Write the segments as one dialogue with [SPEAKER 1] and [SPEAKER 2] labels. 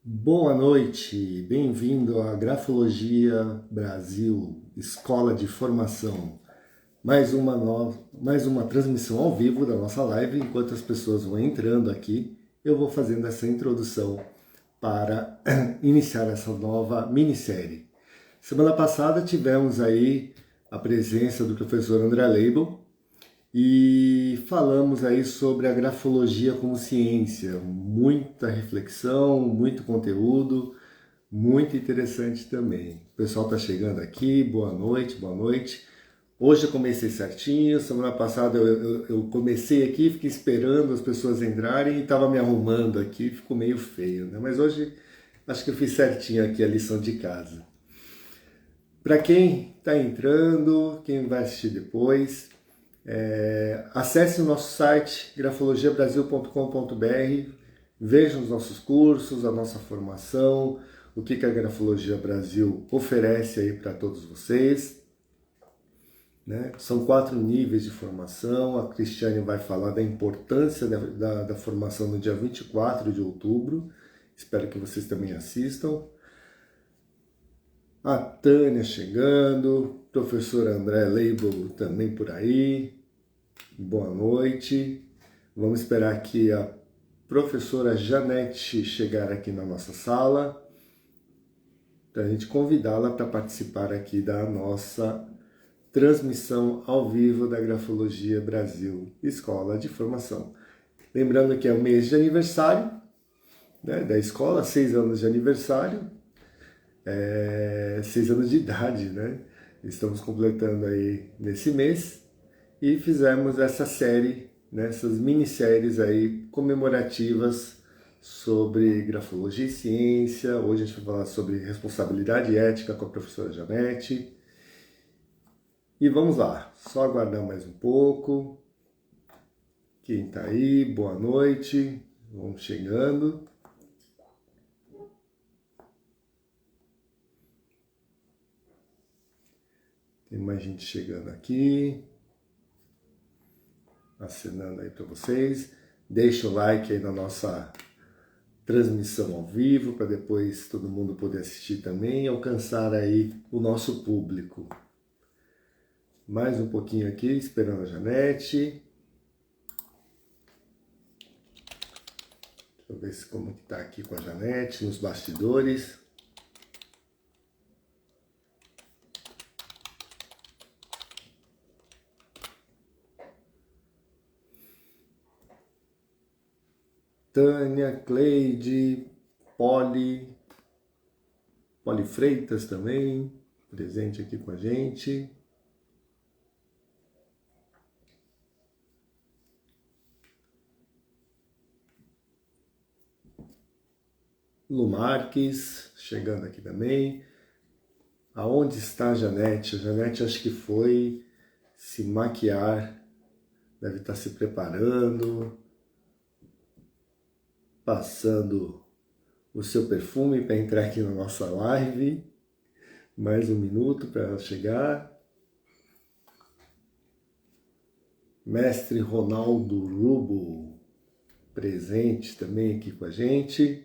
[SPEAKER 1] Boa noite, bem-vindo à Grafologia Brasil, Escola de Formação. Mais uma transmissão ao vivo da nossa live. Enquanto as pessoas vão entrando aqui, eu vou fazendo essa introdução para iniciar essa nova minissérie. Semana passada tivemos aí a presença do professor André Leibel, e falamos aí sobre a grafologia como ciência, muita reflexão, muito conteúdo, muito interessante também. O pessoal está chegando aqui, boa noite, boa noite. Hoje eu comecei certinho, semana passada eu comecei aqui, fiquei esperando as pessoas entrarem e estava me arrumando aqui, ficou meio feio, né? Mas hoje acho que eu fiz certinho aqui a lição de casa. Para quem está entrando, quem vai assistir depois, acesse o nosso site grafologiabrasil.com.br, veja os nossos cursos, a nossa formação, o que a Grafologia Brasil oferece aí para todos vocês. Né? São 4 níveis de formação, a Cristiane vai falar da importância da formação no dia 24 de outubro, espero que vocês também assistam. A Tânia chegando, professor André Leibel também por aí. Boa noite. Vamos esperar aqui a professora Janete chegar aqui na nossa sala para a gente convidá-la para participar aqui da nossa transmissão ao vivo da Grafologia Brasil, Escola de Formação. Lembrando que é o mês de aniversário, né, da escola, 6 anos de aniversário, 6 anos de idade, né? Estamos completando aí nesse mês e fizemos essa série, né, essas minisséries aí comemorativas sobre grafologia e ciência. Hoje a gente vai falar sobre responsabilidade ética com a professora Janete. E vamos lá, só aguardar mais um pouco. Quem está aí, boa noite, vamos chegando. Tem mais gente chegando aqui, acenando aí para vocês. Deixa o like aí na nossa transmissão ao vivo, para depois todo mundo poder assistir também e alcançar aí o nosso público. Mais um pouquinho aqui, esperando a Janete. Deixa eu ver como que tá aqui com a Janete, nos bastidores. Tânia, Cleide, Poli Freitas também, presente aqui com a gente. Lu Marques, chegando aqui também. Aonde está a Janete? A Janete acho que foi se maquiar, deve estar se preparando, passando o seu perfume para entrar aqui na nossa live. Mais um minuto para ela chegar. Mestre Ronaldo Rubo, presente também aqui com a gente.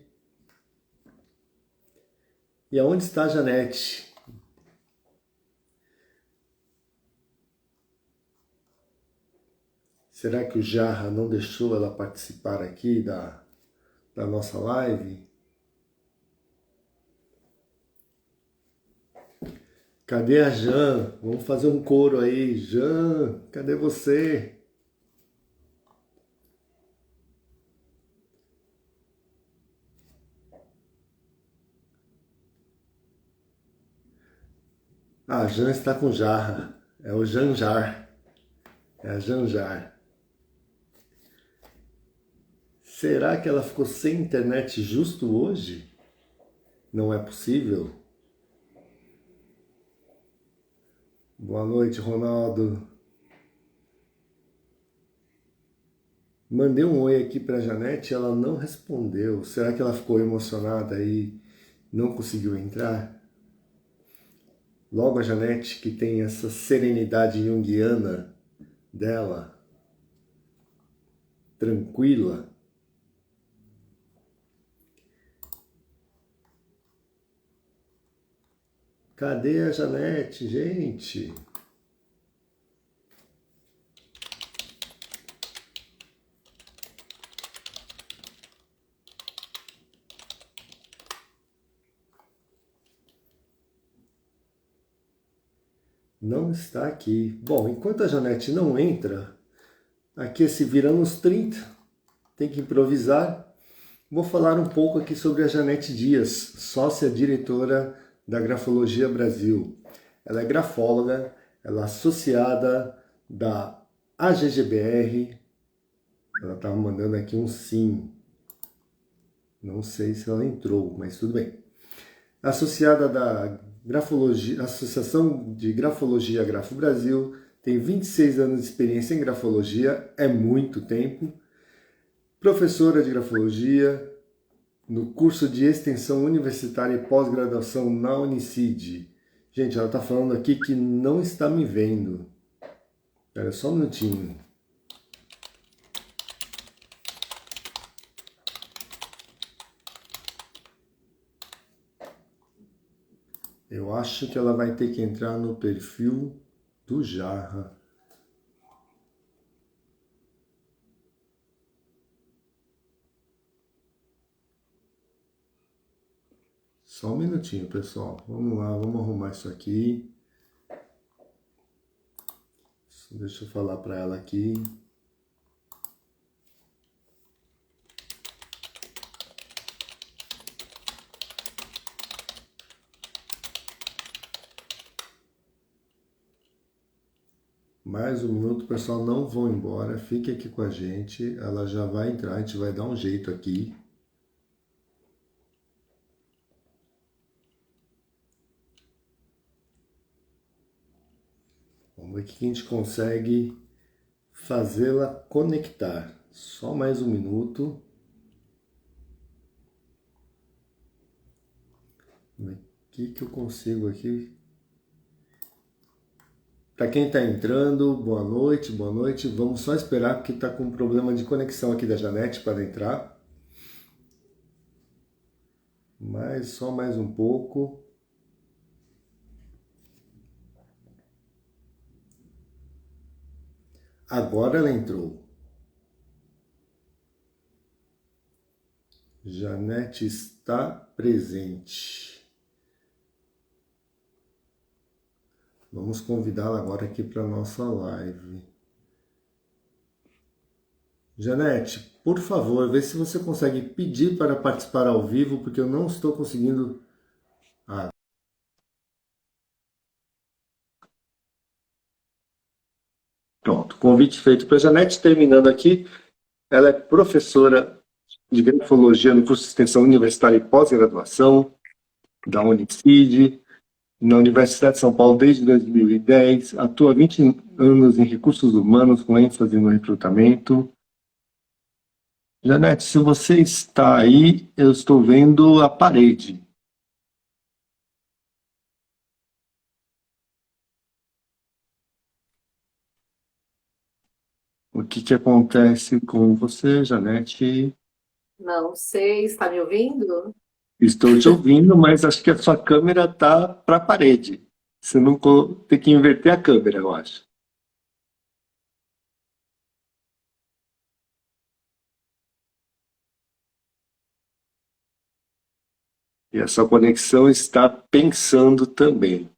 [SPEAKER 1] E aonde está a Janete? Será que o Jarra não deixou ela participar aqui da nossa live? Cadê a Jan? Vamos fazer um coro aí. Jan, cadê você? Ah, a Jan está com Jarra. É o Janjar. É a Janjar. Será que ela ficou sem internet justo hoje? Não é possível. Boa noite, Ronaldo. Mandei um oi aqui para a Janete e ela não respondeu. Será que ela ficou emocionada e não conseguiu entrar? Logo a Janete, que tem essa serenidade junguiana dela, tranquila. Cadê a Janete, gente? Não está aqui. Bom, enquanto a Janete não entra, aqui se virando os 30, tem que improvisar. Vou falar um pouco aqui sobre a Janete Dias, sócia diretora da Grafologia Brasil. Ela é grafóloga, ela é associada da AGGBR. Ela estava mandando aqui um sim. Não sei se ela entrou, mas tudo bem. Associada da Grafologia, Associação de Grafologia Grafo Brasil, tem 26 anos de experiência em grafologia, é muito tempo. Professora de grafologia no curso de extensão universitária e pós-graduação na Unicid. Gente, ela está falando aqui que não está me vendo. Espera só um minutinho. Eu acho que ela vai ter que entrar no perfil do Jarra. Só um minutinho, pessoal. Vamos lá, vamos arrumar isso aqui. Deixa eu falar para ela aqui. Mais um minuto, pessoal, não vão embora, fique aqui com a gente, ela já vai entrar, a gente vai dar um jeito aqui. Vamos ver o que a gente consegue fazê-la conectar. Só mais um minuto. O que eu consigo aqui? Para quem está entrando, boa noite, boa noite. Vamos só esperar porque está com um problema de conexão aqui da Janete para entrar. Mas só mais um pouco. Agora ela entrou. Janete está presente. Vamos convidá-la agora aqui para a nossa live. Janete, por favor, vê se você consegue pedir para participar ao vivo, porque eu não estou conseguindo. Pronto, convite feito para a Janete. Terminando aqui, ela é professora de grafologia no curso de extensão universitária e pós-graduação da Unicid, na Universidade de São Paulo desde 2010, atua há 20 anos em recursos humanos com ênfase no recrutamento. Janete, se você está aí, eu estou vendo a parede. O que acontece com você, Janete?
[SPEAKER 2] Não sei, está me ouvindo?
[SPEAKER 1] Estou te ouvindo, mas acho que a sua câmera está para a parede. Você não tem que inverter a câmera, eu acho. E a sua conexão está pensando também.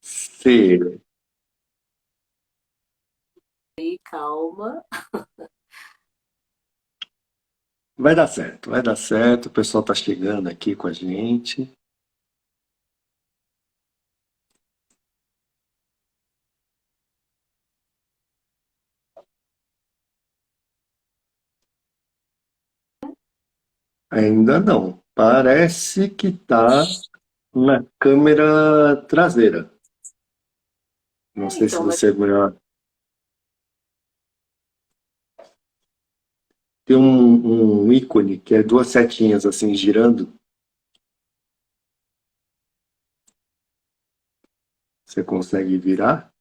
[SPEAKER 1] Ser.
[SPEAKER 2] E calma.
[SPEAKER 1] Vai dar certo, vai dar certo. O pessoal está chegando aqui com a gente. Ainda não. Parece que está na câmera traseira. Não sei se
[SPEAKER 2] Então, mas
[SPEAKER 1] você é melhor. Tem um ícone que é duas setinhas assim girando. Você consegue virar?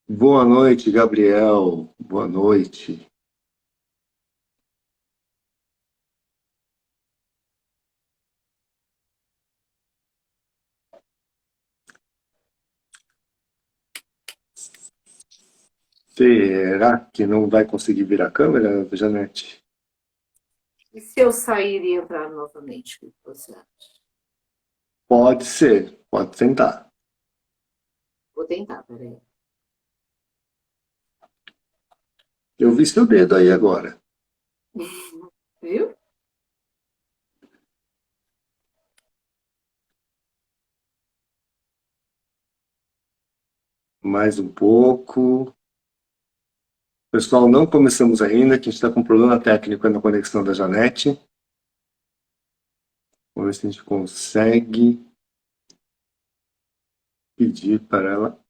[SPEAKER 1] Boa noite, Gabriel. Boa noite. Será que não vai conseguir virar a câmera, Janete?
[SPEAKER 2] E se eu sair e entrar novamente, o que você acha?
[SPEAKER 1] Pode ser, pode tentar.
[SPEAKER 2] Vou tentar, peraí.
[SPEAKER 1] Eu vi seu dedo aí agora.
[SPEAKER 2] Viu?
[SPEAKER 1] Mais um pouco. Pessoal, não começamos ainda, que a gente está com um problema técnico na conexão da Janete. Vamos ver se a gente consegue pedir para ela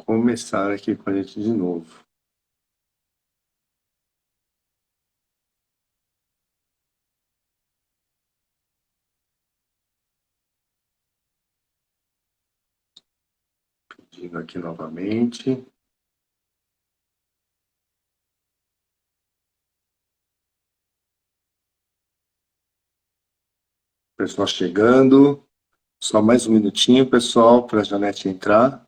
[SPEAKER 1] começar aqui com a gente de novo. Pedindo aqui novamente. Pessoal chegando. Só mais um minutinho, pessoal, para a Janete entrar.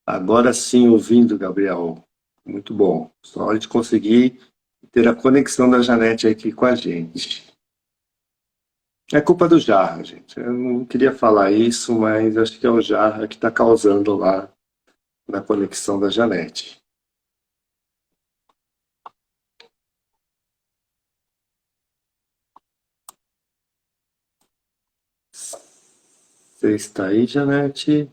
[SPEAKER 1] Agora sim, ouvindo, Gabriel. Muito bom. Só a gente conseguir ter a conexão da Janete aqui com a gente. É culpa do Jarra, gente. Eu não queria falar isso, mas acho que é o Jarra que está causando lá na conexão da Janete. Você está aí, Janete?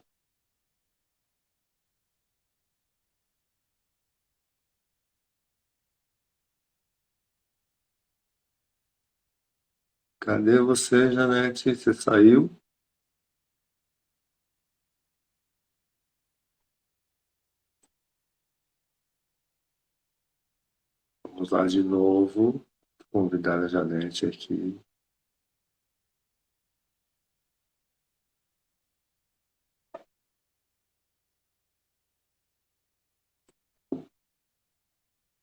[SPEAKER 1] Cadê você, Janete? Você saiu? Vamos lá de novo. Convidar a Janete aqui.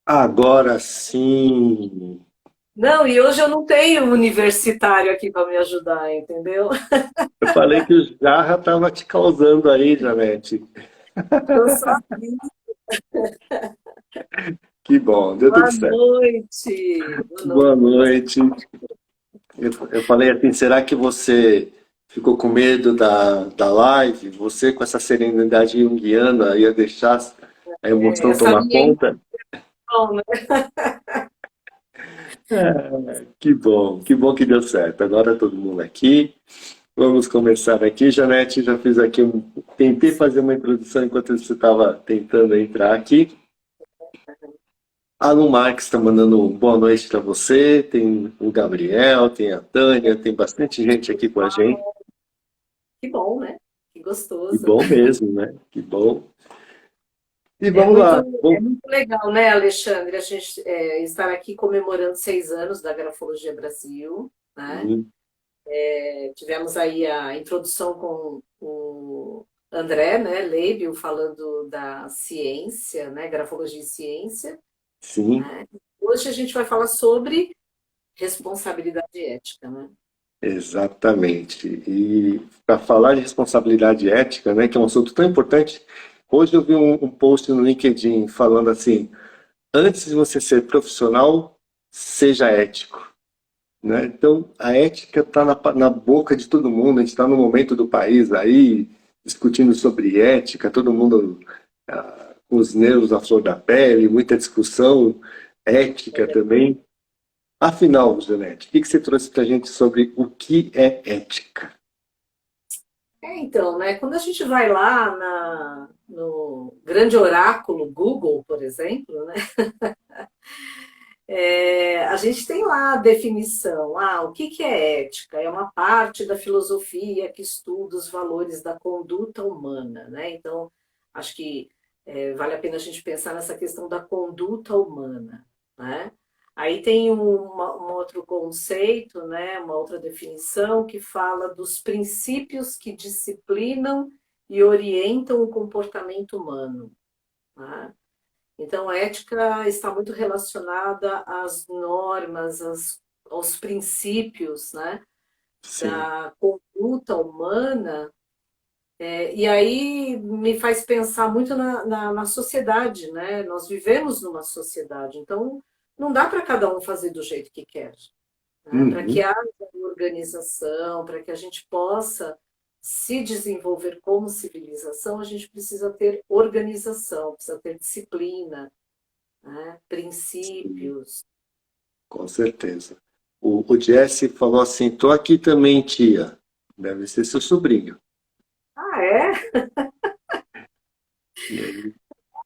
[SPEAKER 1] Agora sim!
[SPEAKER 2] Não, e hoje eu não tenho universitário aqui para me ajudar, entendeu?
[SPEAKER 1] Eu falei que o Jarra estava te causando aí, Janete.
[SPEAKER 2] Eu só
[SPEAKER 1] Que bom, deu tudo
[SPEAKER 2] boa
[SPEAKER 1] certo.
[SPEAKER 2] noite. Boa
[SPEAKER 1] Boa
[SPEAKER 2] noite.
[SPEAKER 1] noite. Eu falei assim, será que você ficou com medo da live? Você com essa serenidade junguiana ia deixar a emoção
[SPEAKER 2] Essa
[SPEAKER 1] tomar
[SPEAKER 2] minha
[SPEAKER 1] conta?
[SPEAKER 2] intenção, né?
[SPEAKER 1] Que bom que deu certo. Agora todo mundo aqui. Vamos começar aqui. Janete, já fiz aqui tentei fazer uma introdução enquanto você estava tentando entrar aqui. Alan Marques está mandando boa noite para você. Tem o Gabriel, tem a Tânia, tem bastante gente aqui com a gente.
[SPEAKER 2] Que bom, né? Que
[SPEAKER 1] Que
[SPEAKER 2] gostoso.
[SPEAKER 1] bom mesmo, né? Que bom. E
[SPEAKER 2] É
[SPEAKER 1] vamos
[SPEAKER 2] muito,
[SPEAKER 1] lá.
[SPEAKER 2] é
[SPEAKER 1] Bom,
[SPEAKER 2] muito legal, né, Alexandre, a gente estar aqui comemorando 6 anos da Grafologia Brasil, né?
[SPEAKER 1] sim,
[SPEAKER 2] Tivemos aí a introdução com o André, né, Leibel, falando da ciência, né, grafologia e ciência,
[SPEAKER 1] sim,
[SPEAKER 2] né? Hoje a gente vai falar sobre responsabilidade ética, né?
[SPEAKER 1] exatamente. E para falar de responsabilidade ética, né, que é um assunto tão importante, hoje eu vi um post no LinkedIn falando assim: antes de você ser profissional, seja ético. Né? Então, a ética está na boca de todo mundo, a gente está no momento do país aí, discutindo sobre ética, todo mundo com os nervos à flor da pele, muita discussão ética também. Afinal, Janete, o que você trouxe para a gente sobre o que é ética?
[SPEAKER 2] Então, né, quando a gente vai lá no grande oráculo Google, por exemplo, né, a gente tem lá a definição. O que é ética? É uma parte da filosofia que estuda os valores da conduta humana, né? Então, acho que vale a pena a gente pensar nessa questão da conduta humana, né? Aí tem um outro conceito, né, uma outra definição que fala dos princípios que disciplinam e orientam o comportamento humano, né? Então, a ética está muito relacionada às normas, aos princípios, né,
[SPEAKER 1] Sim,
[SPEAKER 2] da conduta humana E aí me faz pensar muito na sociedade, né? Nós vivemos numa sociedade, então não dá para cada um fazer do jeito que quer, né? Para que
[SPEAKER 1] Uhum.
[SPEAKER 2] haja organização, para que a gente possa se desenvolver como civilização, a gente precisa ter organização, precisa ter disciplina, né?
[SPEAKER 1] Sim,
[SPEAKER 2] Princípios.
[SPEAKER 1] com certeza. O Jesse falou assim: tô aqui também, tia. Deve ser seu sobrinho.
[SPEAKER 2] Ah, é?
[SPEAKER 1] E ele, e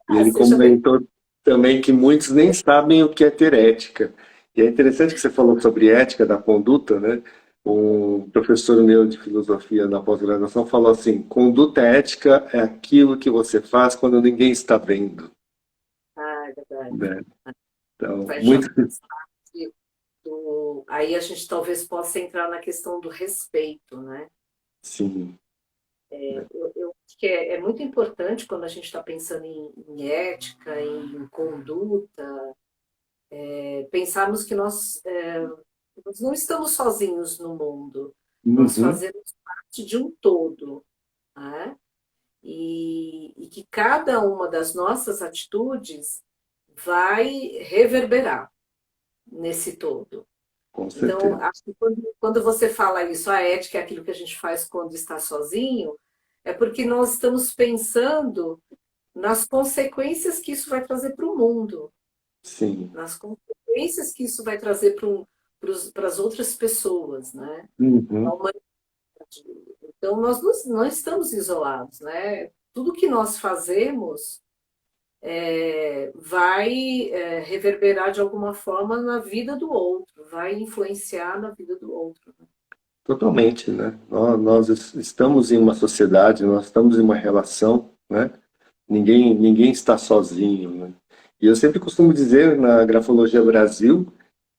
[SPEAKER 2] Ah,
[SPEAKER 1] ele
[SPEAKER 2] seja bem.
[SPEAKER 1] comentou também que muitos nem sabem o que é ter ética. E é interessante que você falou sobre ética da conduta, né? Um professor meu de filosofia na pós-graduação falou assim: conduta ética é aquilo que você faz quando ninguém está vendo,
[SPEAKER 2] Ah, é verdade.
[SPEAKER 1] né? Então,
[SPEAKER 2] Vai já
[SPEAKER 1] muito
[SPEAKER 2] aí a gente talvez possa entrar na questão do respeito, né?
[SPEAKER 1] sim, né?
[SPEAKER 2] Eu acho que é muito importante quando a gente está pensando em ética, em conduta, pensarmos que nós não estamos sozinhos no mundo, nós
[SPEAKER 1] Uhum,
[SPEAKER 2] fazemos parte de um todo, né? E que cada uma das nossas atitudes vai reverberar nesse todo.
[SPEAKER 1] com
[SPEAKER 2] Então,
[SPEAKER 1] certeza.
[SPEAKER 2] acho que quando você fala isso, a ética é aquilo que a gente faz quando está sozinho, é porque nós estamos pensando nas consequências que isso vai trazer para o mundo,
[SPEAKER 1] Sim.
[SPEAKER 2] nas consequências que isso vai trazer para as outras pessoas, né? A
[SPEAKER 1] Uhum.
[SPEAKER 2] humanidade. Então, nós não estamos isolados, né? Tudo que nós fazemos vai reverberar de alguma forma na vida do outro, vai influenciar na vida do outro.
[SPEAKER 1] Totalmente, né? Nós estamos em uma sociedade, nós estamos em uma relação, né? Ninguém está sozinho, né? E eu sempre costumo dizer na Grafologia Brasil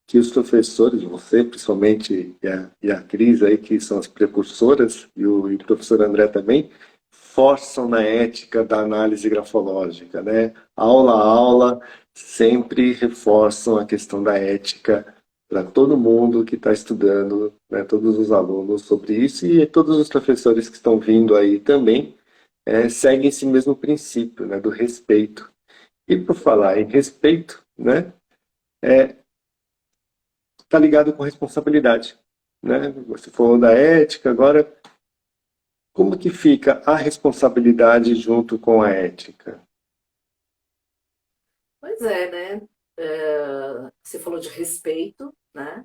[SPEAKER 1] que os professores, você principalmente e a Cris aí, que são as precursoras, e o professor André também, forçam na ética da análise grafológica, né? Aula a aula, sempre reforçam a questão da ética para todo mundo que está estudando, né? Todos os alunos sobre isso e todos os professores que estão vindo aí também seguem esse mesmo princípio, né? Do respeito. E por falar em respeito, né? Está ligado com responsabilidade, né? Você falou da ética, agora como que fica a responsabilidade junto com a ética?
[SPEAKER 2] Pois é, né? Você falou de respeito, né?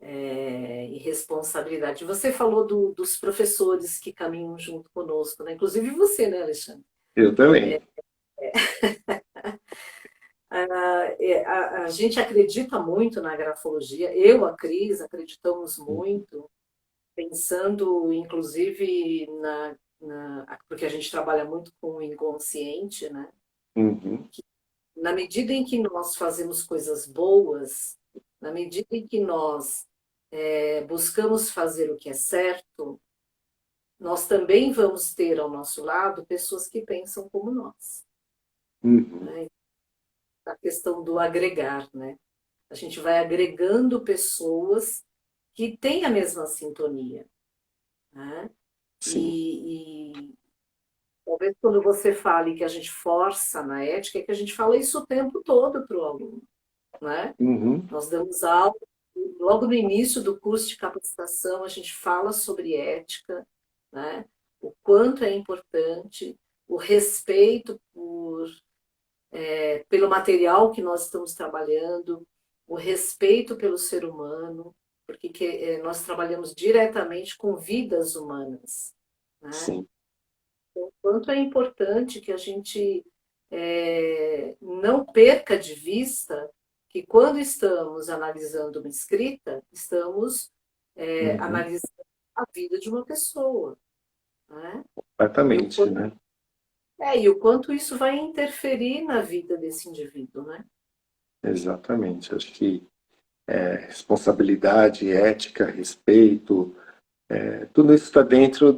[SPEAKER 2] E responsabilidade. Você falou dos professores que caminham junto conosco, né? Inclusive você, né, Alexandre?
[SPEAKER 1] Eu também.
[SPEAKER 2] A gente acredita muito na grafologia, eu, a Cris, acreditamos muito, pensando inclusive porque a gente trabalha muito com o inconsciente, né?
[SPEAKER 1] Uhum,
[SPEAKER 2] Na medida em que nós fazemos coisas boas, na medida em que nós buscamos fazer o que é certo, nós também vamos ter ao nosso lado pessoas que pensam como nós,
[SPEAKER 1] uhum,
[SPEAKER 2] né? A questão do agregar, né? A gente vai agregando pessoas que têm a mesma sintonia, né?
[SPEAKER 1] sim.
[SPEAKER 2] E talvez quando você fale que a gente força na ética, é que a gente fala isso o tempo todo para o aluno, né?
[SPEAKER 1] Uhum,
[SPEAKER 2] Nós damos aula, logo no início do curso de capacitação, a gente fala sobre ética, né? O quanto é importante, o respeito pelo material que nós estamos trabalhando, o respeito pelo ser humano, porque nós trabalhamos diretamente com vidas humanas, né?
[SPEAKER 1] sim.
[SPEAKER 2] O quanto é importante que a gente não perca de vista que quando estamos analisando uma escrita, estamos
[SPEAKER 1] Uhum,
[SPEAKER 2] analisando a vida de uma pessoa, né? E o
[SPEAKER 1] exatamente,
[SPEAKER 2] quanto,
[SPEAKER 1] né?
[SPEAKER 2] e o quanto isso vai interferir na vida desse indivíduo, né?
[SPEAKER 1] Exatamente. Acho que responsabilidade, ética, respeito, tudo isso está dentro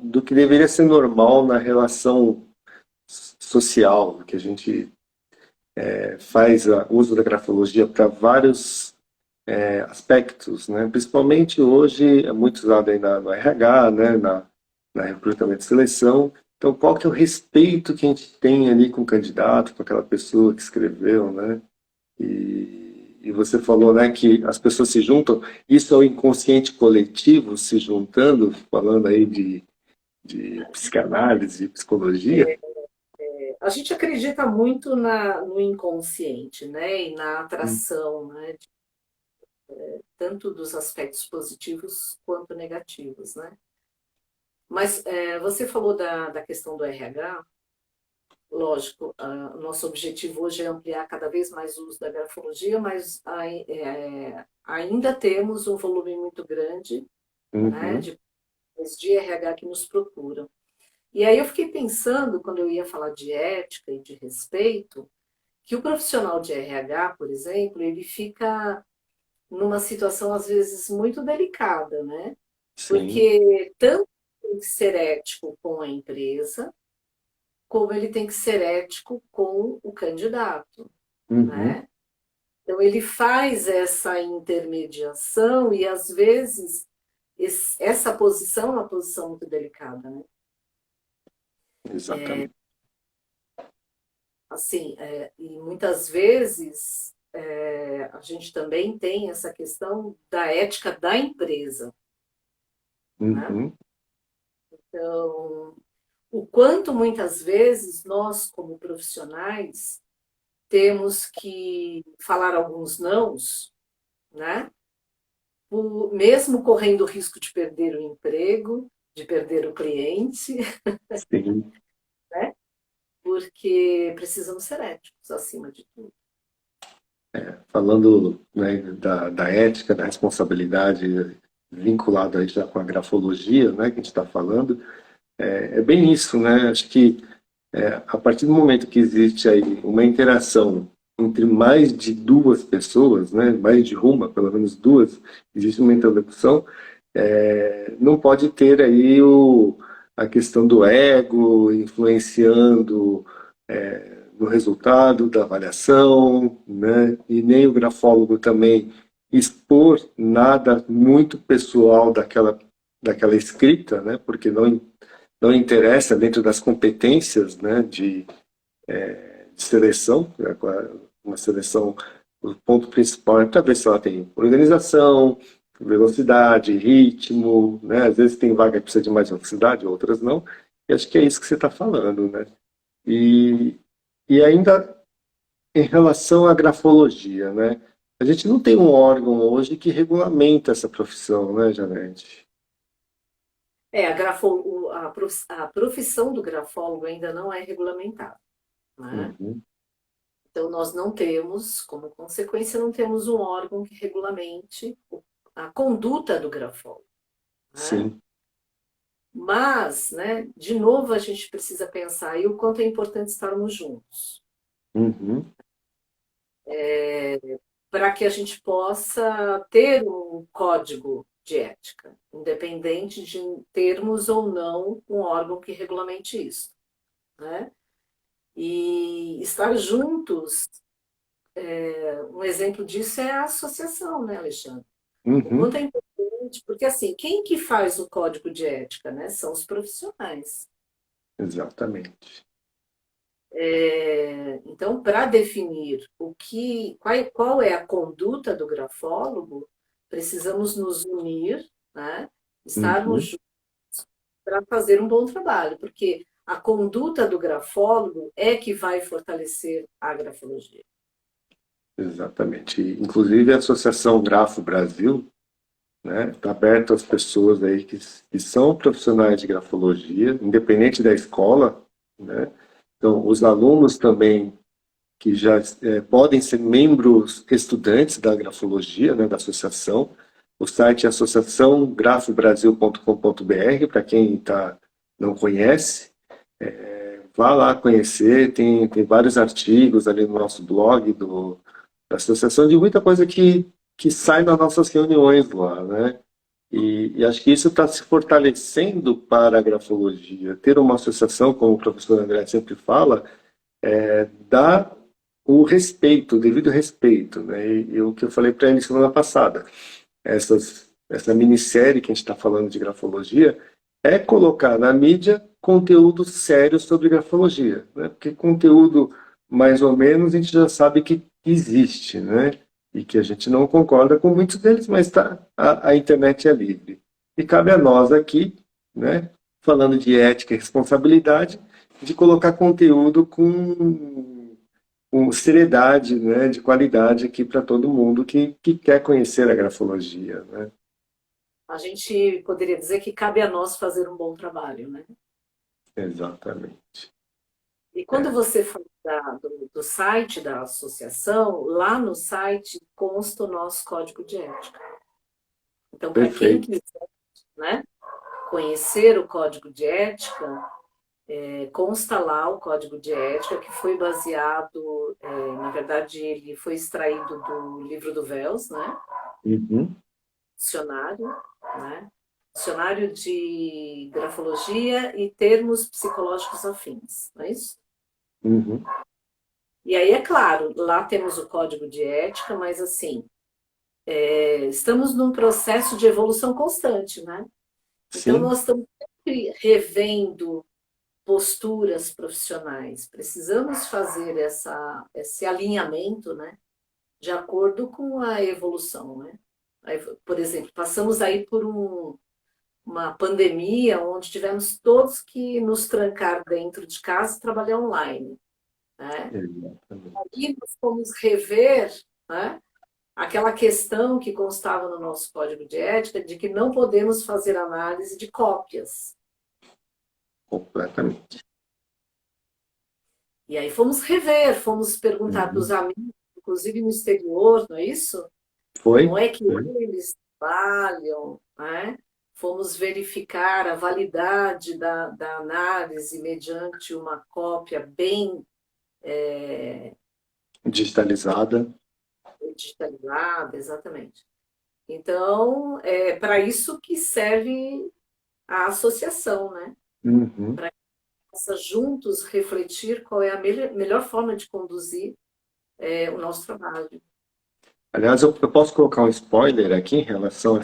[SPEAKER 1] do que deveria ser normal na relação social, que a gente faz uso da grafologia para vários aspectos, né? Principalmente hoje é muito usado aí no RH, né? na recrutamento e seleção. Então, qual que é o respeito que a gente tem ali com o candidato, com aquela pessoa que escreveu, né? E você falou, né, que as pessoas se juntam, isso é o inconsciente coletivo se juntando, falando aí de psicanálise, de psicologia.
[SPEAKER 2] A gente acredita muito no inconsciente, né? E na atração, né? Tanto dos aspectos positivos quanto negativos, né? Mas você falou da questão do RH. Lógico, o nosso objetivo hoje é ampliar cada vez mais o uso da grafologia, mas ainda temos um volume muito grande, né,
[SPEAKER 1] Uhum,
[SPEAKER 2] de RH que nos procuram. E aí eu fiquei pensando, quando eu ia falar de ética e de respeito, que o profissional de RH, por exemplo, ele fica numa situação às vezes muito delicada, né?
[SPEAKER 1] sim.
[SPEAKER 2] Porque tanto tem que ser ético com a empresa, como ele tem que ser ético com o candidato,
[SPEAKER 1] Uhum,
[SPEAKER 2] né? Então ele faz essa intermediação e às vezes essa posição é uma posição muito delicada, né?
[SPEAKER 1] exatamente.
[SPEAKER 2] Assim, e muitas vezes a gente também tem essa questão da ética da empresa, né?
[SPEAKER 1] Uhum,
[SPEAKER 2] Então, o quanto muitas vezes nós, como profissionais, temos que falar alguns nãos, né? Mesmo correndo o risco de perder o emprego, de perder o cliente,
[SPEAKER 1] sim.
[SPEAKER 2] né? Porque precisamos ser éticos acima de tudo.
[SPEAKER 1] Falando, né, da ética, da responsabilidade vinculado aí já com a grafologia, né, que a gente está falando, é bem isso, né? Acho que a partir do momento que existe aí uma interação entre mais de duas pessoas, né, mais de uma, pelo menos duas, existe uma interlocução, não pode ter aí a questão do ego influenciando no resultado da avaliação, né, e nem o grafólogo também expor nada muito pessoal daquela escrita, né, porque não interessa dentro das competências, né, de seleção, né, uma seleção, o ponto principal é para ver se ela tem organização, velocidade, ritmo, né? Às vezes tem vaga que precisa de mais velocidade, outras não. E acho que é isso que você está falando, né? E, e ainda em relação à grafologia, né? A gente não tem um órgão hoje que regulamenta essa profissão, né, Janete?
[SPEAKER 2] A profissão do grafólogo ainda não é regulamentada, né?
[SPEAKER 1] Uhum.
[SPEAKER 2] Então, nós não temos, como consequência, não temos um órgão que regulamente a conduta do grafólogo, né?
[SPEAKER 1] Sim.
[SPEAKER 2] Mas, né, de novo, a gente precisa pensar aí o quanto é importante estarmos juntos,
[SPEAKER 1] Uhum.
[SPEAKER 2] para que a gente possa ter um código de ética, independente de termos ou não um órgão que regulamente isso, né? E estar juntos, um exemplo disso é a associação, né, Alexandre? O
[SPEAKER 1] Uhum.
[SPEAKER 2] quanto é importante, porque assim, quem que faz o código de ética, né? São os profissionais.
[SPEAKER 1] Exatamente.
[SPEAKER 2] Então, para definir qual é a conduta do grafólogo, precisamos nos unir, né? Estarmos
[SPEAKER 1] Uhum.
[SPEAKER 2] juntos para fazer um bom trabalho, porque a conduta do grafólogo é que vai fortalecer a grafologia.
[SPEAKER 1] Exatamente. Inclusive a Associação Grafo Brasil, né, está aberta às pessoas aí que são profissionais de grafologia, independente da escola, né? Então, os alunos também que já podem ser membros estudantes da grafologia, né, da associação. O site é associaçãografobrasil.com.br, para quem não conhece. Vá lá conhecer, tem vários artigos ali no nosso blog da associação, de muita coisa que sai nas nossas reuniões lá, né? E acho que isso está se fortalecendo para a grafologia. Ter uma associação, como o professor André sempre fala, dá o respeito, o devido respeito, né? E o que eu falei para ele semana passada, essa minissérie que a gente está falando de grafologia, é colocar na mídia conteúdo sério sobre grafologia, né? Porque conteúdo mais ou menos a gente já sabe que existe, né? E que a gente não concorda com muitos deles, mas a internet é livre. E cabe a nós aqui, né? Falando de ética e responsabilidade, de colocar conteúdo com seriedade, né? De qualidade aqui para todo mundo que quer conhecer a grafologia, né?
[SPEAKER 2] A gente poderia dizer que cabe a nós fazer um bom trabalho, né?
[SPEAKER 1] Exatamente.
[SPEAKER 2] E quando você fala do site da associação, lá no site consta o nosso código de ética. Então, para quem
[SPEAKER 1] Perfeito.
[SPEAKER 2] quiser, né, conhecer o código de ética, consta lá o código de ética que foi baseado, na verdade, ele foi extraído do livro do Wells, né?
[SPEAKER 1] Uhum,
[SPEAKER 2] Dicionário, né? Dicionário de grafologia e termos psicológicos afins, não é isso?
[SPEAKER 1] uhum.
[SPEAKER 2] E aí, é claro, lá temos o código de ética, mas assim, estamos num processo de evolução constante, né? Então,
[SPEAKER 1] Sim,
[SPEAKER 2] nós estamos sempre revendo posturas profissionais. Precisamos fazer esse alinhamento, né? De acordo com a evolução, né? Por exemplo, passamos aí por uma pandemia onde tivemos todos que nos trancar dentro de casa e trabalhar online, né?
[SPEAKER 1] exatamente.
[SPEAKER 2] E nós fomos rever, né, aquela questão que constava no nosso código de ética de que não podemos fazer análise de cópias.
[SPEAKER 1] Completamente.
[SPEAKER 2] E aí fomos rever, fomos perguntar para os
[SPEAKER 1] Uhum.
[SPEAKER 2] amigos, inclusive no exterior, não é isso? Como
[SPEAKER 1] Foi?
[SPEAKER 2] é que
[SPEAKER 1] Foi.
[SPEAKER 2] eles trabalham, né? Fomos verificar a validade da análise mediante uma cópia bem
[SPEAKER 1] Digitalizada.
[SPEAKER 2] digitalizada, exatamente. Então, é para isso que serve a associação, né?
[SPEAKER 1] Uhum.
[SPEAKER 2] Possa juntos refletir qual é a melhor forma de conduzir o nosso trabalho.
[SPEAKER 1] Aliás, eu posso colocar um spoiler aqui em relação a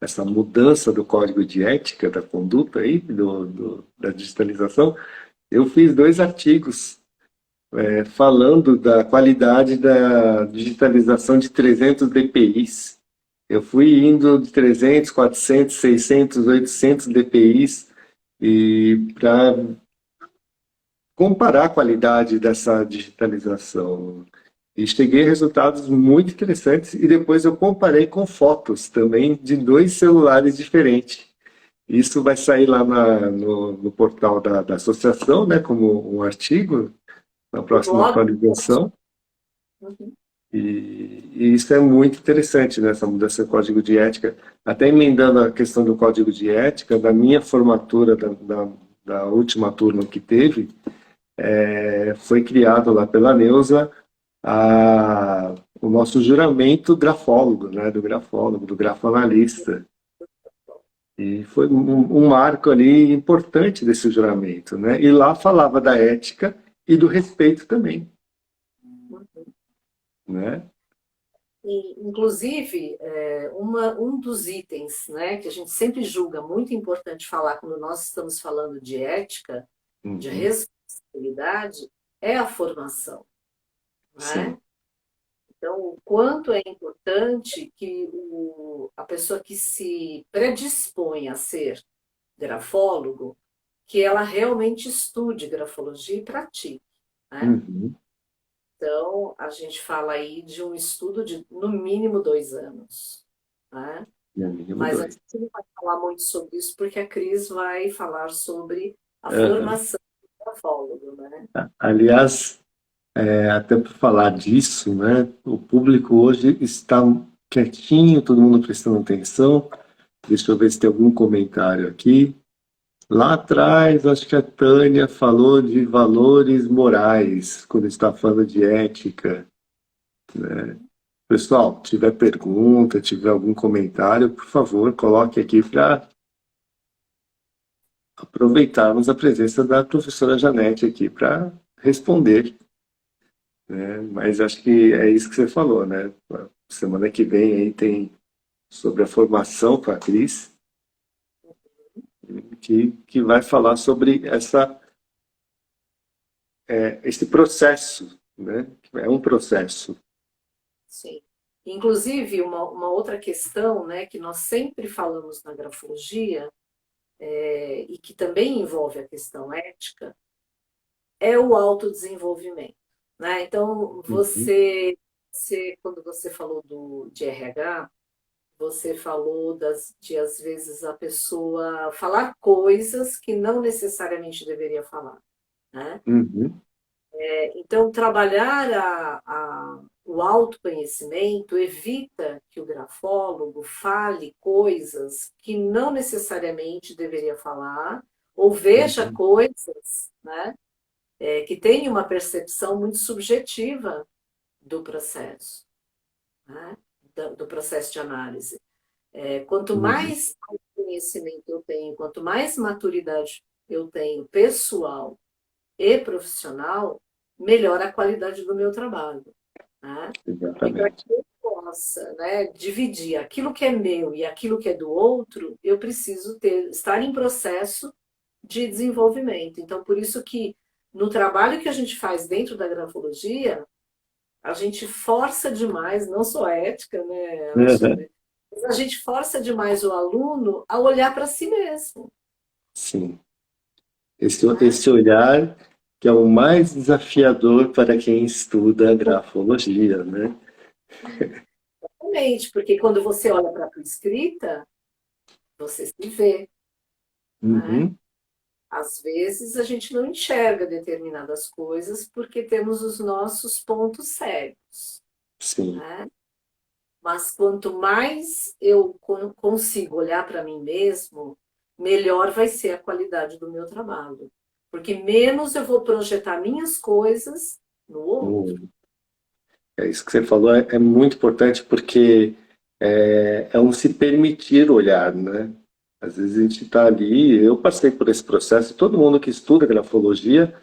[SPEAKER 1] essa mudança do código de ética da conduta aí, da digitalização. Eu fiz dois artigos falando da qualidade da digitalização de 300 DPIs. Eu fui indo de 300, 400, 600, 800 DPIs e para comparar a qualidade dessa digitalização. E cheguei a resultados muito interessantes e depois eu comparei com fotos também de dois celulares diferentes. Isso vai sair lá no portal da associação, né, como um artigo na
[SPEAKER 2] O
[SPEAKER 1] próxima
[SPEAKER 2] blog.
[SPEAKER 1] atualização.
[SPEAKER 2] Uhum.
[SPEAKER 1] E isso é muito interessante, né, essa mudança de código de ética. Até emendando a questão do código de ética, da minha formatura, da última turma que teve, foi criado lá pela Neuza o nosso juramento grafólogo, né, do grafólogo, do grafoanalista. E foi um marco ali importante desse juramento, né? E lá falava da ética e do respeito também, né?
[SPEAKER 2] E, inclusive, um dos itens, né, que a gente sempre julga muito importante falar quando nós estamos falando de ética, de
[SPEAKER 1] Uhum.
[SPEAKER 2] responsabilidade, é a formação,
[SPEAKER 1] Sim.
[SPEAKER 2] né? Então, o quanto é importante que a pessoa que se predispõe a ser grafólogo, que ela realmente estude grafologia e pratique, né?
[SPEAKER 1] Uhum.
[SPEAKER 2] Então, a gente fala aí de um estudo de, no mínimo, 2 anos, né?
[SPEAKER 1] E a mínimo
[SPEAKER 2] Mas a
[SPEAKER 1] dois.
[SPEAKER 2] gente não vai falar muito sobre isso, porque a Cris vai falar sobre a
[SPEAKER 1] Uhum.
[SPEAKER 2] formação do grafólogo, né?
[SPEAKER 1] Aliás, até para falar disso, né? O público hoje está quietinho, todo mundo prestando atenção. Deixa eu ver se tem algum comentário aqui. Lá atrás, acho que a Tânia falou de valores morais, quando está falando de ética. Pessoal, tiver pergunta, tiver algum comentário, por favor, coloque aqui para aproveitarmos a presença da professora Janete aqui para responder, né? Mas acho que é isso que você falou, né? Semana que vem aí tem sobre a formação com a Cris. que vai falar sobre esse processo, né? É um processo.
[SPEAKER 2] Sim. Inclusive, uma outra questão, né, que nós sempre falamos na grafologia, e que também envolve a questão ética, é o autodesenvolvimento, né? Então,
[SPEAKER 1] Uhum,
[SPEAKER 2] quando você falou de RH, você falou de, às vezes, a pessoa falar coisas que não necessariamente deveria falar, né?
[SPEAKER 1] uhum,
[SPEAKER 2] Então, trabalhar o autoconhecimento evita que o grafólogo fale coisas que não necessariamente deveria falar, ou veja
[SPEAKER 1] uhum,
[SPEAKER 2] coisas, né, que tenham uma percepção muito subjetiva do processo, né, do processo de análise. Quanto
[SPEAKER 1] uhum.
[SPEAKER 2] mais conhecimento eu tenho, quanto mais maturidade eu tenho pessoal e profissional, melhora a qualidade do meu trabalho, né? E para que
[SPEAKER 1] Exatamente.
[SPEAKER 2] eu possa, né, dividir aquilo que é meu e aquilo que é do outro, eu preciso estar em processo de desenvolvimento. Então, por isso que no trabalho que a gente faz dentro da grafologia, a gente força demais, não só a ética, né,
[SPEAKER 1] Uhum.
[SPEAKER 2] Alexandre, mas a gente força demais o aluno a olhar para si mesmo,
[SPEAKER 1] Sim.
[SPEAKER 2] né?
[SPEAKER 1] Esse olhar que é o mais desafiador para quem estuda grafologia, né?
[SPEAKER 2] Exatamente, porque quando você olha para a tua escrita, você se vê, né?
[SPEAKER 1] Uhum,
[SPEAKER 2] Às vezes a gente não enxerga determinadas coisas porque temos os nossos pontos cegos,
[SPEAKER 1] sim.
[SPEAKER 2] né? Mas quanto mais eu consigo olhar para mim mesmo, melhor vai ser a qualidade do meu trabalho. Porque menos eu vou projetar minhas coisas no outro.
[SPEAKER 1] É isso que você falou, é muito importante porque é um se permitir olhar, né? Às vezes a gente está ali, eu passei por esse processo, todo mundo que estuda grafologia,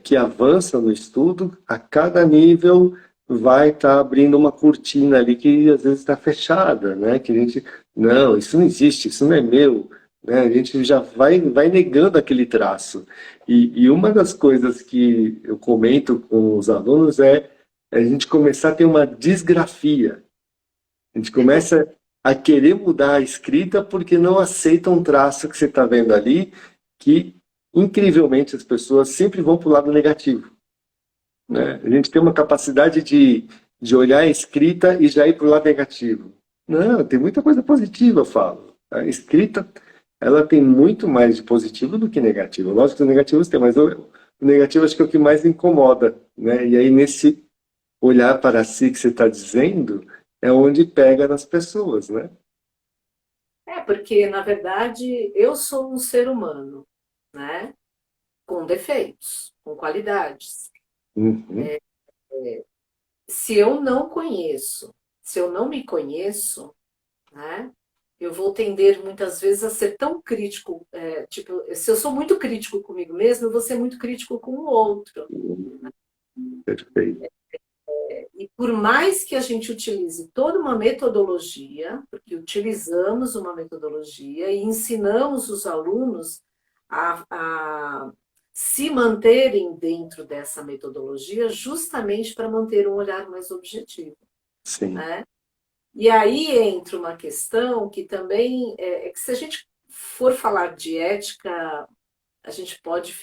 [SPEAKER 1] que avança no estudo, a cada nível vai estar abrindo uma cortina ali que às vezes está fechada, né? Que a gente, não, isso não existe, isso não é meu, né? A gente já vai negando aquele traço. E uma das coisas que eu comento com os alunos é a gente começar a ter uma disgrafia. A gente começa a querer mudar a escrita porque não aceita um traço que você está vendo ali, que incrivelmente as pessoas sempre vão para o lado negativo, né? A gente tem uma capacidade de olhar a escrita e já ir para o lado negativo. Não, tem muita coisa positiva, eu falo. A escrita, ela tem muito mais de positivo do que negativo. Lógico que os negativos tem, mas o negativo acho que é o que mais incomoda, né? E aí nesse olhar para si que você está dizendo, é onde pega nas pessoas, né?
[SPEAKER 2] Porque, na verdade, eu sou um ser humano, né? Com defeitos, com qualidades.
[SPEAKER 1] Uhum.
[SPEAKER 2] Se eu não conheço, se eu não me conheço, né? Eu vou tender muitas vezes a ser tão crítico, tipo, se eu sou muito crítico comigo mesmo, eu vou ser muito crítico com o outro.
[SPEAKER 1] Perfeito.
[SPEAKER 2] E por mais que a gente utilize toda uma metodologia, porque utilizamos uma metodologia e ensinamos os alunos a se manterem dentro dessa metodologia, justamente para manter um olhar mais objetivo,
[SPEAKER 1] Sim.
[SPEAKER 2] né? E aí entra uma questão que também é que se a gente for falar de ética, a gente pode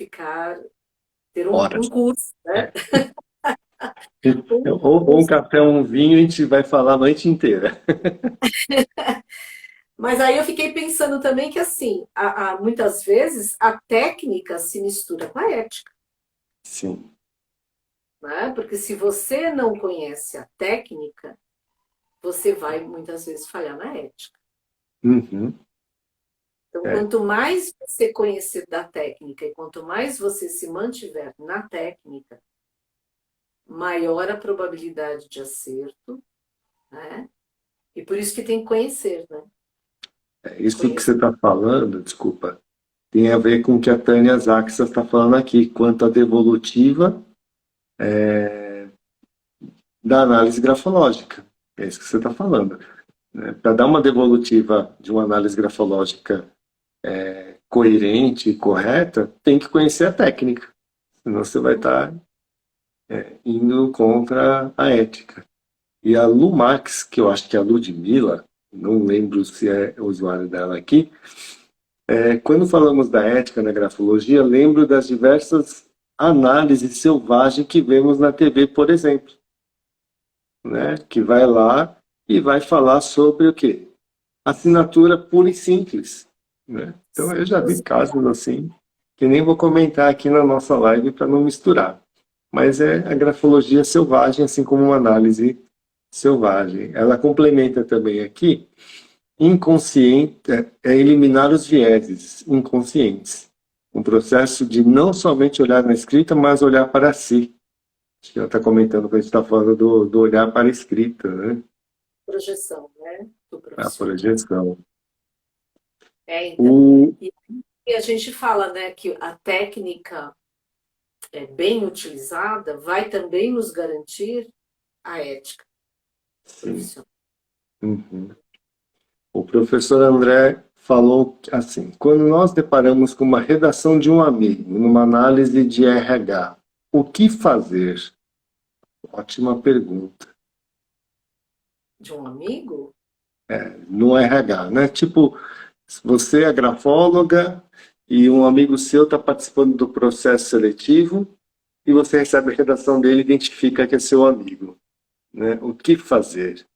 [SPEAKER 2] ter um
[SPEAKER 1] Horas.
[SPEAKER 2] curso, né? Um
[SPEAKER 1] Ou um
[SPEAKER 2] curso.
[SPEAKER 1] café, ou um vinho, a gente vai falar a noite inteira.
[SPEAKER 2] Mas aí eu fiquei pensando também que, assim, muitas vezes a técnica se mistura com a ética,
[SPEAKER 1] Sim.
[SPEAKER 2] né? Porque se você não conhece a técnica, você vai muitas vezes falhar na ética.
[SPEAKER 1] Uhum.
[SPEAKER 2] Então,
[SPEAKER 1] É,
[SPEAKER 2] quanto mais você conhecer da técnica e quanto mais você se mantiver na técnica, maior a probabilidade de acerto, né? E por isso que tem que conhecer, né?
[SPEAKER 1] isso que você
[SPEAKER 2] Conhecer.
[SPEAKER 1] está falando, desculpa, tem a ver com o que a Tânia Zaxas está falando aqui, quanto à devolutiva da análise grafológica. É isso que você está falando, né? Para dar uma devolutiva de uma análise grafológica coerente e correta, tem que conhecer a técnica, senão você vai estar indo contra a ética. E a Lu Max, que eu acho que é a Ludmilla, não lembro se é o usuário dela aqui, quando falamos da ética na grafologia, lembro das diversas análises selvagens que vemos na TV, por exemplo, né? Que vai lá e vai falar sobre o quê? Assinatura pura e simples, né? Então eu já vi casos assim, que nem vou comentar aqui na nossa live para não misturar. Mas é a grafologia selvagem, assim como uma análise selvagem. Ela complementa também aqui, inconsciente, é eliminar os vieses inconscientes. Um processo de não somente olhar na escrita, mas olhar para si. Acho que ela está comentando que a gente está falando do olhar para a escrita, né?
[SPEAKER 2] Projeção, né? Do
[SPEAKER 1] A
[SPEAKER 2] profissional.
[SPEAKER 1] projeção.
[SPEAKER 2] Então.
[SPEAKER 1] O...
[SPEAKER 2] E a gente fala, né, que a técnica bem utilizada vai também nos garantir a ética
[SPEAKER 1] Sim.
[SPEAKER 2] profissional.
[SPEAKER 1] Uhum. O professor André falou assim: quando nós deparamos com uma redação de um amigo, numa análise de RH, o que fazer? Ótima pergunta.
[SPEAKER 2] De um amigo?
[SPEAKER 1] No RH, né? Tipo, você é grafóloga e um amigo seu está participando do processo seletivo e você recebe a redação dele e identifica que é seu amigo, né? O que fazer?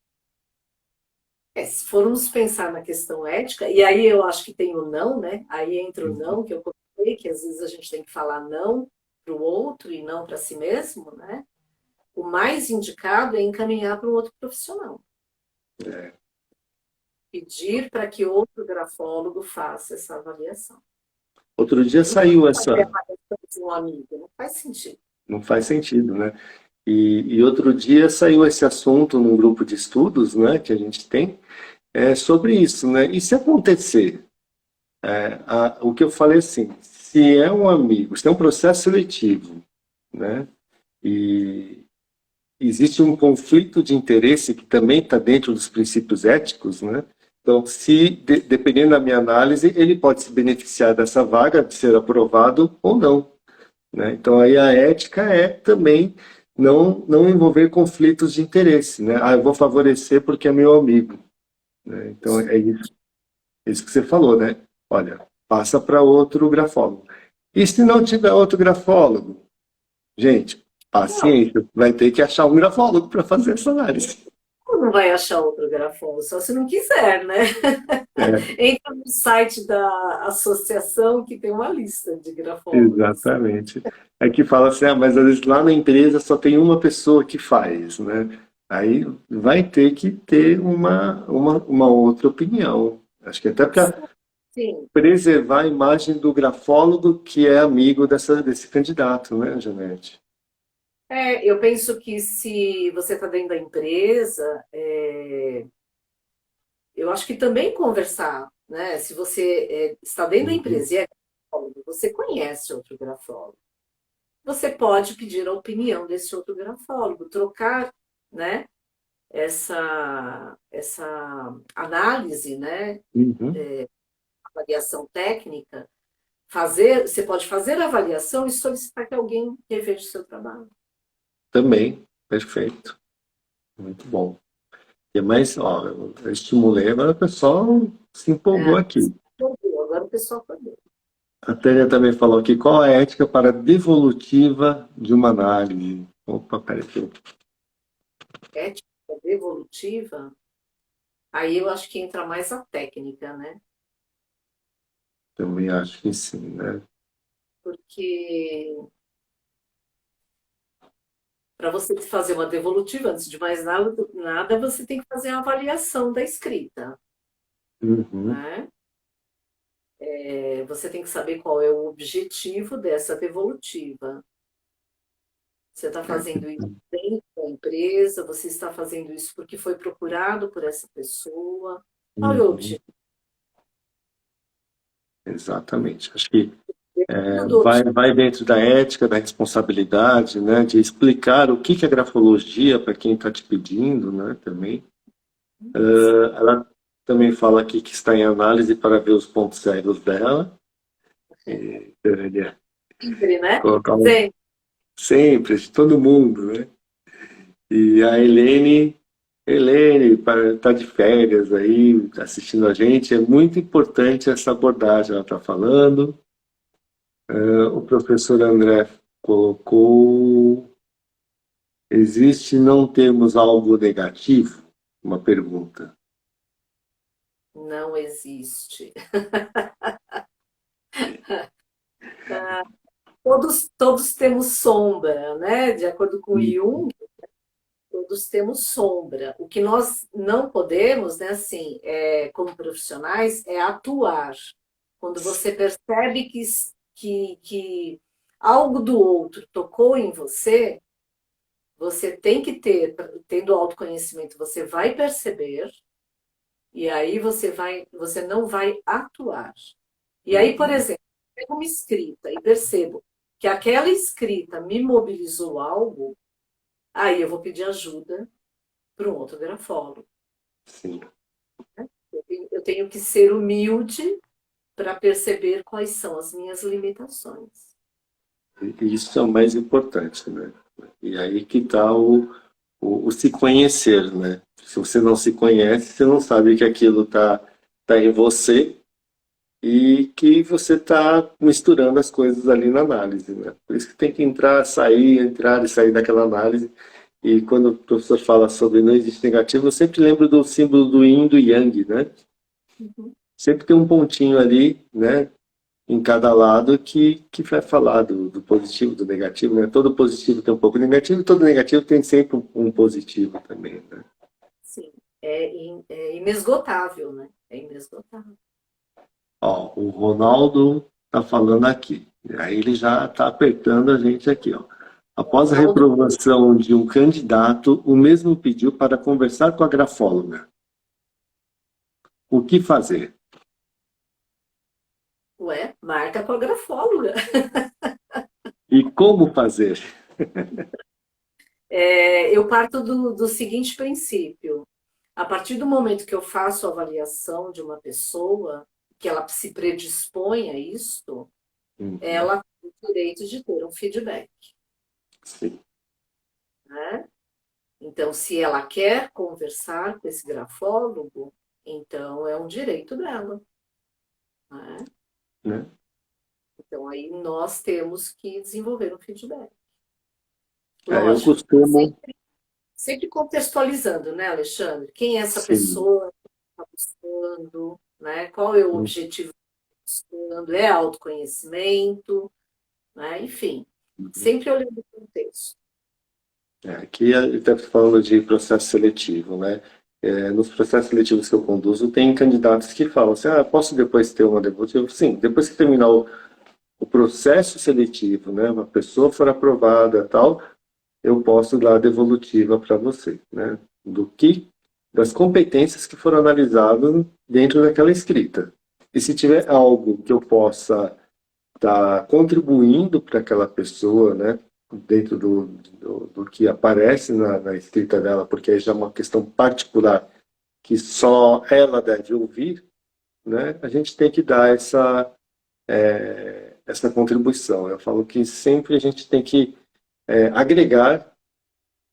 [SPEAKER 2] Se formos pensar na questão ética, e aí eu acho que tem o não, né? Aí entra o não, que eu comentei, que às vezes a gente tem que falar não para o outro e não para si mesmo, né? O mais indicado é encaminhar para um outro profissional. Pedir para que outro grafólogo faça essa avaliação.
[SPEAKER 1] Outro dia
[SPEAKER 2] Não pode
[SPEAKER 1] saiu
[SPEAKER 2] fazer a
[SPEAKER 1] essa.
[SPEAKER 2] avaliação de um amigo, não faz sentido.
[SPEAKER 1] Não faz sentido, né? E outro dia saiu esse assunto num grupo de estudos, né, que a gente tem, sobre isso, né? E se acontecer, o que eu falei assim, se é um amigo, se é um processo seletivo, né, e existe um conflito de interesse que também está dentro dos princípios éticos, né? Então, se dependendo da minha análise, ele pode se beneficiar dessa vaga de ser aprovado ou não, né? Então, aí a ética é também não envolver conflitos de interesse, né? Ah, eu vou favorecer porque é meu amigo, né? Então, isso que você falou, né? Olha, passa para outro grafólogo. E se não tiver outro grafólogo? Gente,
[SPEAKER 2] Não,
[SPEAKER 1] paciência, vai ter que achar um grafólogo para fazer essa análise.
[SPEAKER 2] não vai achar outro grafólogo, só se não quiser, né?
[SPEAKER 1] É,
[SPEAKER 2] Entra no site da associação que tem uma lista de grafólogos.
[SPEAKER 1] exatamente. É que fala assim, ah, mas às vezes lá na empresa só tem uma pessoa que faz, né? Aí vai ter que ter uma outra opinião. Acho que até para
[SPEAKER 2] Sim.
[SPEAKER 1] preservar a imagem do grafólogo que é amigo desse candidato, né, Janete?
[SPEAKER 2] Eu penso que se você está dentro da empresa, eu acho que também conversar, né? Se você está dentro da
[SPEAKER 1] Uhum.
[SPEAKER 2] empresa e é grafólogo, você conhece outro grafólogo, você pode pedir a opinião desse outro grafólogo, trocar, né? Essa análise, né?
[SPEAKER 1] Uhum.
[SPEAKER 2] Avaliação técnica, você pode fazer a avaliação e solicitar que alguém reveja o seu trabalho.
[SPEAKER 1] Também, perfeito. Muito bom. E mais, ó, eu estimulei, agora o pessoal se empolgou aqui.
[SPEAKER 2] Agora o pessoal pode.
[SPEAKER 1] A Tânia também falou aqui, qual a ética para a devolutiva de uma análise? Opa, peraí.
[SPEAKER 2] Ética devolutiva, aí eu acho que entra mais a técnica, né?
[SPEAKER 1] Também acho que sim, né?
[SPEAKER 2] Porque para você fazer uma devolutiva, antes de mais nada, você tem que fazer a avaliação da escrita,
[SPEAKER 1] Uhum.
[SPEAKER 2] né? Você tem que saber qual é o objetivo dessa devolutiva. Você está fazendo isso dentro da empresa, você está fazendo isso porque foi procurado por essa pessoa. Qual é o
[SPEAKER 1] Uhum.
[SPEAKER 2] objetivo?
[SPEAKER 1] Exatamente. Acho que
[SPEAKER 2] Do
[SPEAKER 1] vai dentro da ética, da responsabilidade, né? De explicar o que é grafologia para quem está te pedindo, né? Também.
[SPEAKER 2] objetivo.
[SPEAKER 1] Ela também fala aqui que está em análise para ver os pontos cegos dela. Tânia,
[SPEAKER 2] Sempre, né?
[SPEAKER 1] colocar
[SPEAKER 2] Sempre.
[SPEAKER 1] sempre, de todo mundo, né? E a Helene está de férias aí, tá assistindo a gente. É muito importante essa abordagem, ela está falando. O professor André colocou: existe não termos algo negativo? Uma pergunta.
[SPEAKER 2] Não existe. Todos temos sombra, né? De acordo com Jung, todos temos sombra. O que nós não podemos, né, assim, como profissionais, é atuar. Quando você percebe que algo do outro tocou em você, você tem que ter, tendo autoconhecimento, você vai perceber, e aí você não vai atuar. E aí, por exemplo, eu pego uma escrita e percebo que aquela escrita me mobilizou algo, aí eu vou pedir ajuda para um outro grafólogo.
[SPEAKER 1] Sim.
[SPEAKER 2] Eu tenho que ser humilde para perceber quais são as minhas limitações.
[SPEAKER 1] E isso é o mais importante, né? E aí que está o se conhecer, né? Se você não se conhece, você não sabe que aquilo tá em você e que você está misturando as coisas ali na análise, né? Por isso que tem que entrar e sair daquela análise. E quando o professor fala sobre não existe negativo, eu sempre lembro do símbolo do Yin e do Yang, né?
[SPEAKER 2] Uhum.
[SPEAKER 1] Sempre tem um pontinho ali, né? Em cada lado que vai falar do positivo, do negativo, né? Todo positivo tem um pouco de negativo e todo negativo tem sempre um positivo também, né?
[SPEAKER 2] Sim, é inesgotável, né? É inesgotável.
[SPEAKER 1] Ó, o Ronaldo tá falando aqui. Aí ele já tá apertando a gente aqui, ó. Após a
[SPEAKER 2] Ronaldo,
[SPEAKER 1] reprovação de um candidato, o mesmo pediu para conversar com a grafóloga. O que fazer?
[SPEAKER 2] ué, marca com a grafóloga.
[SPEAKER 1] E como fazer?
[SPEAKER 2] Eu parto do seguinte princípio. A partir do momento que eu faço a avaliação de uma pessoa, que ela se predispõe a isso,
[SPEAKER 1] Uhum,
[SPEAKER 2] ela tem o direito de ter um feedback,
[SPEAKER 1] sim,
[SPEAKER 2] né? Então, se ela quer conversar com esse grafólogo, então é um direito dela, né?
[SPEAKER 1] né?
[SPEAKER 2] Então, aí nós temos que desenvolver um feedback.
[SPEAKER 1] Eu
[SPEAKER 2] Lógico,
[SPEAKER 1] costumo,
[SPEAKER 2] sempre contextualizando, né, Alexandre? Quem é essa
[SPEAKER 1] sim,
[SPEAKER 2] pessoa que está buscando, né? Qual é o
[SPEAKER 1] uhum,
[SPEAKER 2] objetivo que está buscando? É autoconhecimento, né? Enfim, sempre olhando o contexto.
[SPEAKER 1] aqui está falando de processo seletivo, né? Nos processos seletivos que eu conduzo, tem candidatos que falam assim: ah, posso depois ter uma devolutiva? Sim, depois que terminar o processo seletivo, né? Uma pessoa for aprovada, tal, eu posso dar a devolutiva para você, né? Das competências que foram analisadas dentro daquela escrita. E se tiver algo que eu possa estar contribuindo para aquela pessoa, né? Dentro do que aparece na escrita dela, porque aí já é uma questão particular que só ela deve ouvir, né? A gente tem que dar essa contribuição. Eu falo que sempre a gente tem que agregar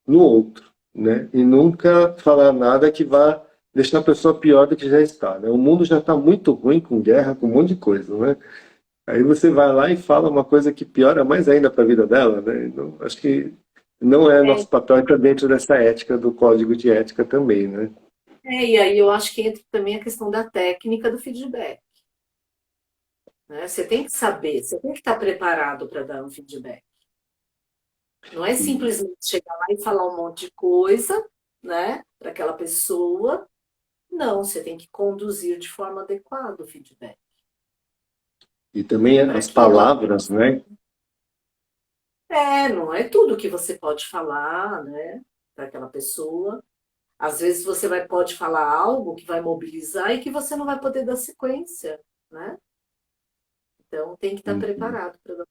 [SPEAKER 1] no outro, né? E nunca falar nada que vá deixar a pessoa pior do que já está, né? O mundo já está muito ruim com guerra, com um monte de coisa, né? Aí você vai lá e fala uma coisa que piora mais ainda para a vida dela, né? Então, acho que não é
[SPEAKER 2] É,
[SPEAKER 1] nosso papel estar dentro dessa ética do código de ética também, né?
[SPEAKER 2] e aí eu acho que entra também a questão da técnica do feedback, né? Você tem que saber, você tem que estar preparado para dar um feedback. Não é simplesmente chegar lá e falar um monte de coisa, né, para aquela pessoa. Não, você tem que conduzir de forma adequada o feedback,
[SPEAKER 1] E também
[SPEAKER 2] para
[SPEAKER 1] as
[SPEAKER 2] que ela.
[SPEAKER 1] palavras, né?
[SPEAKER 2] Não é tudo que você pode falar, né, para aquela pessoa. Às vezes você pode falar algo que vai mobilizar e que você não vai poder dar sequência, né? Então tem que estar preparado para dar.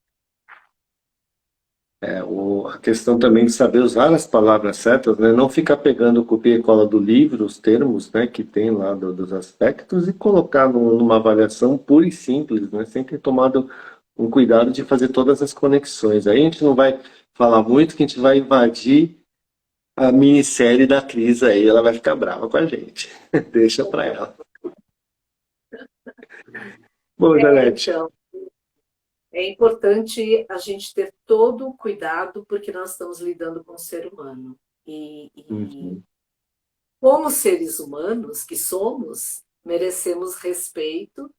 [SPEAKER 1] A questão também de saber usar as palavras certas, né? Não ficar pegando copia e cola do livro, os termos, né, que tem lá dos aspectos e colocar numa avaliação pura e simples, né? Sem ter tomado um cuidado de fazer todas as conexões. Aí a gente não vai falar muito, que a gente vai invadir a minissérie da Cris aí, ela vai ficar brava com a gente. Deixa pra ela. Bom, Janete,
[SPEAKER 2] Então, é importante a gente ter todo o cuidado, porque nós estamos lidando com o ser humano. E
[SPEAKER 1] uhum,
[SPEAKER 2] como seres humanos que somos, merecemos respeito,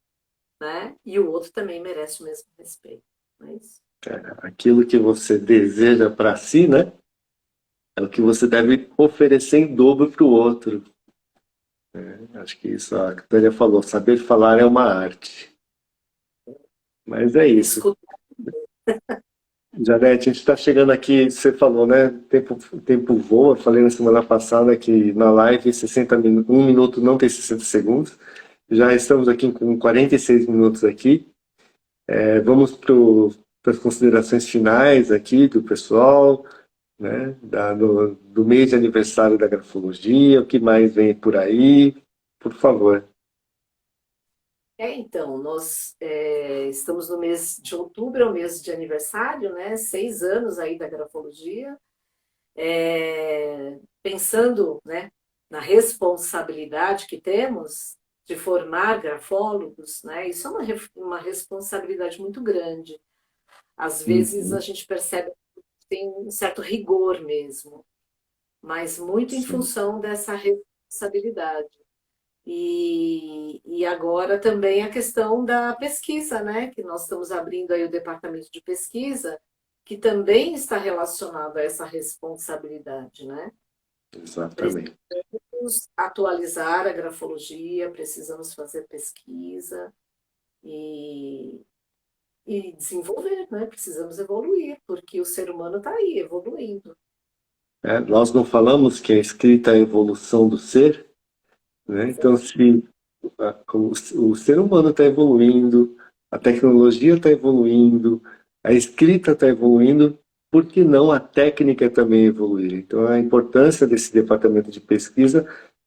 [SPEAKER 2] né? E o outro também merece o mesmo respeito. Não é isso?
[SPEAKER 1] aquilo que você deseja para si, né? É o que você deve oferecer em dobro para o outro. Acho que isso a Tânia falou, saber falar é uma arte. Mas é isso.
[SPEAKER 2] Escutar.
[SPEAKER 1] Janete, a gente está chegando aqui, você falou, né? O tempo voa. Eu falei na semana passada que na live 1 minuto não tem 60 segundos. Já estamos aqui com 46 minutos aqui. Vamos para as considerações finais aqui do pessoal, né? Do mês de aniversário da grafologia, o que mais vem por aí, por favor.
[SPEAKER 2] Então, nós estamos no mês de outubro, é o mês de aniversário, né? 6 anos aí da grafologia. Pensando, né, na responsabilidade que temos de formar grafólogos, né? Isso é uma responsabilidade muito grande. Às vezes a
[SPEAKER 1] Uhum,
[SPEAKER 2] gente percebe que tem um certo rigor mesmo, mas muito em
[SPEAKER 1] sim,
[SPEAKER 2] função dessa responsabilidade. E agora também a questão da pesquisa, né? Que nós estamos abrindo aí o departamento de pesquisa, que também está relacionado a essa responsabilidade, né?
[SPEAKER 1] exatamente.
[SPEAKER 2] Precisamos atualizar a grafologia, precisamos fazer pesquisa e, e desenvolver, né? Precisamos evoluir, porque o ser humano está aí, evoluindo.
[SPEAKER 1] Nós não falamos que a escrita é a evolução do ser, né? Então, se o ser humano está evoluindo, a tecnologia está evoluindo, a escrita está evoluindo, por que não a técnica também evoluir? Então, a importância desse departamento de pesquisa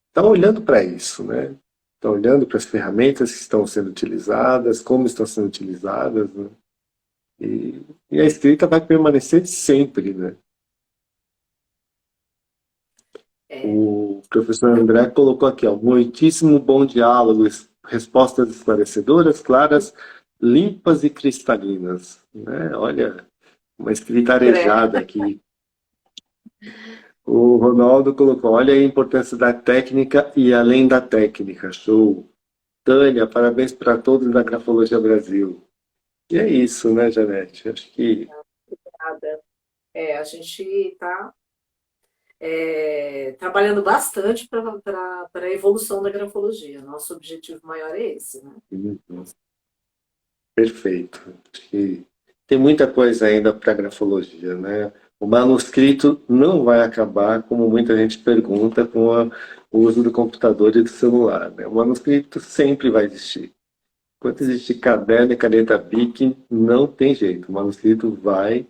[SPEAKER 1] está olhando para isso, né? Está olhando para as ferramentas que estão sendo utilizadas, como estão sendo utilizadas, né? E a escrita vai permanecer sempre, né?
[SPEAKER 2] É,
[SPEAKER 1] O professor André colocou aqui, ó, muitíssimo bom diálogo, respostas esclarecedoras, claras, limpas e cristalinas. Né? Olha, uma escrita
[SPEAKER 2] André,
[SPEAKER 1] arejada aqui. O Ronaldo colocou, olha a importância da técnica e além da técnica. Show. Tânia, parabéns para todos da Grafologia Brasil. E é isso, né, Janete? Acho que
[SPEAKER 2] nada. A gente está trabalhando bastante para a evolução da grafologia. Nosso objetivo maior é esse, né?
[SPEAKER 1] perfeito. Acho que tem muita coisa ainda para a grafologia, né? O manuscrito não vai acabar, como muita gente pergunta, com o uso do computador e do celular, né? O manuscrito sempre vai existir. Enquanto existe caderno e caneta Bic, não tem jeito. O manuscrito vai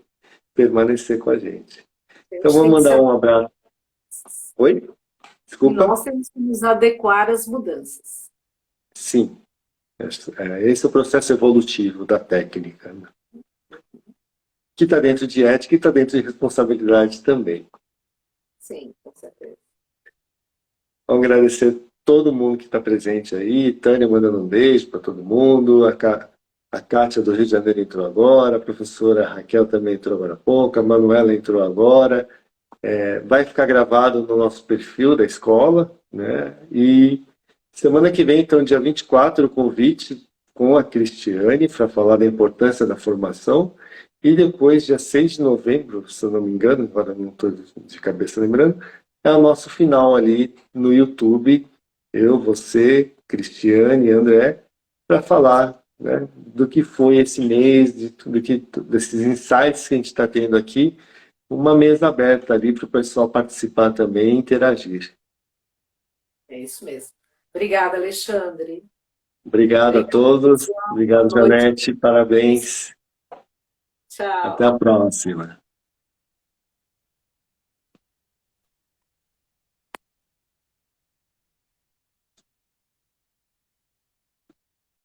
[SPEAKER 1] permanecer com a gente.
[SPEAKER 2] A
[SPEAKER 1] Então
[SPEAKER 2] gente
[SPEAKER 1] vamos
[SPEAKER 2] tem que
[SPEAKER 1] mandar
[SPEAKER 2] saber
[SPEAKER 1] um abraço. Oi?
[SPEAKER 2] que
[SPEAKER 1] Desculpa?
[SPEAKER 2] nós temos que nos adequar às mudanças.
[SPEAKER 1] Sim. Esse é o processo evolutivo da técnica, né? Que está dentro de ética e está dentro de responsabilidade também.
[SPEAKER 2] Sim, com certeza.
[SPEAKER 1] Vamos agradecer todo mundo que está presente aí. Tânia mandando um beijo para todo mundo. A Kátia do Rio de Janeiro entrou agora. A professora Raquel também entrou agora há pouco. A Manuela entrou agora. Vai ficar gravado no nosso perfil da escola, né? E semana que vem, então, dia 24, o convite com a Cristiane para falar da importância da formação. E depois, dia 6 de novembro, se eu não me engano, agora não estou de cabeça lembrando, é o nosso final ali no YouTube. Eu, você, Cristiane e André, para falar, né, do que foi esse mês, desses insights que a gente está tendo aqui, uma mesa aberta ali para o pessoal participar também e interagir.
[SPEAKER 2] É isso mesmo. Obrigada, Alexandre.
[SPEAKER 1] Obrigado a
[SPEAKER 2] Obrigada,
[SPEAKER 1] todos.
[SPEAKER 2] pessoal.
[SPEAKER 1] Obrigado,
[SPEAKER 2] Boa noite.
[SPEAKER 1] Janete. Parabéns. Até
[SPEAKER 2] Tchau.
[SPEAKER 1] a próxima.